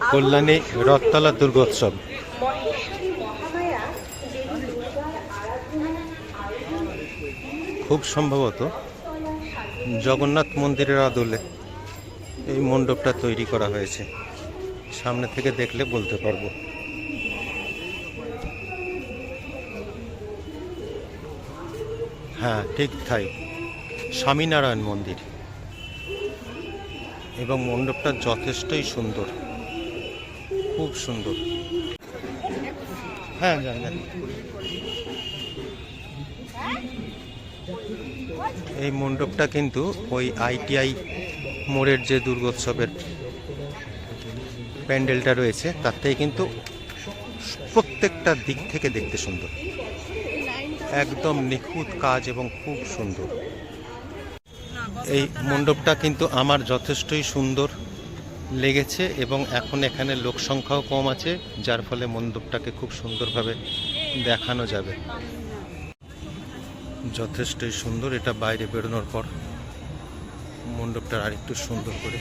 কল্যাণী রথতলা দুর্গোৎসব। খুব সম্ভবত জগন্নাথ মন্দিরের আদলে এই মণ্ডপটা তৈরি করা হয়েছে। সামনে থেকে দেখলে বলতে পারবো। হ্যাঁ, ঠিক তাই, স্বামীনারায়ণ মন্দির। এবং মণ্ডপটা যথেষ্টই সুন্দর, খুব সুন্দর। হ্যাঁ, জানেন এই মণ্ডপটা কিন্তু ওই ITI মোড়ের যে দুর্গোৎসবের প্যান্ডেলটা রয়েছে তার থেকে কিন্তু প্রত্যেকটা দিক থেকে দেখতে সুন্দর, একদম নিখুঁত কাজ এবং খুব সুন্দর। এই মণ্ডপটা কিন্তু আমার যথেষ্টই সুন্দর লেগেছে এবং এখন এখানে লোক সংখ্যাও কম আছে, যার ফলে মণ্ডপটাকে খুব সুন্দরভাবে দেখানো যাবে। যথেষ্টই সুন্দর। এটা বাইরে বেরোনোর পর মণ্ডপটা আরেকটু সুন্দর করে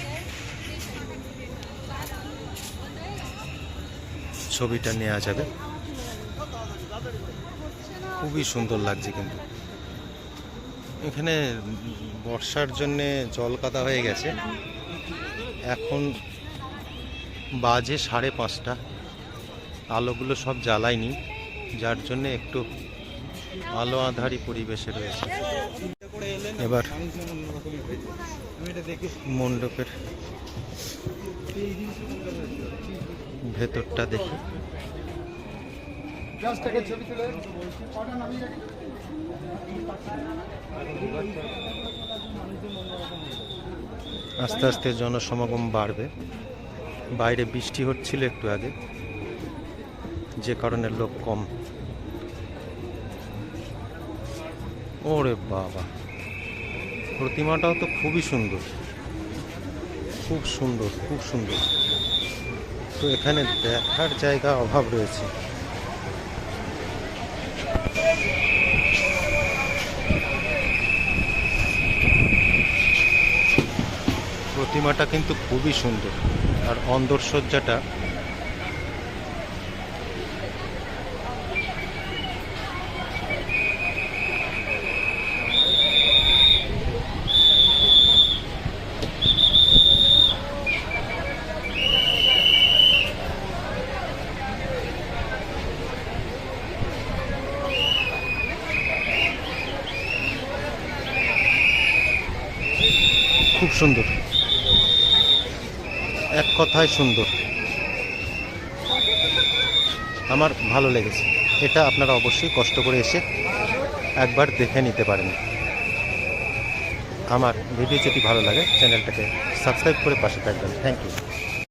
ছবিটা নেওয়া যাবে। খুবই সুন্দর লাগছে। কিন্তু এখানে বর্ষার জন্যে জল কাদা হয়ে গেছে। এখন বাজে 5:30, আলোগুলো সব জ্বালায়নি, যার জন্য একটু আলো আঁধারি পরিবেশে রয়েছে। এবার মণ্ডপের ভেতরটা দেখি। আস্তে আস্তে জনসমাগম বাড়বে। বাইরে বৃষ্টি হচ্ছিল একটু আগে, যে কারণে লোক কম। ওরে বাবা, প্রতিমাটাও তো খুবই সুন্দর, খুব সুন্দর, খুব সুন্দর। তো এখানে দেখার জায়গা অভাব রয়েছে। প্রতিমাটা কিন্তু খুবই সুন্দর, আর অন্দরসজ্জাটা খুব সুন্দর, এক কথায় সুন্দর। আমার ভালো লেগেছে। এটা আপনারা অবশ্যই কষ্ট করে এসে একবার দেখে নিতে পারেন। আমার ভিডিও যদি ভালো লাগে চ্যানেলটাকে সাবস্ক্রাইব করে পাশে থাকবেন। Thank you.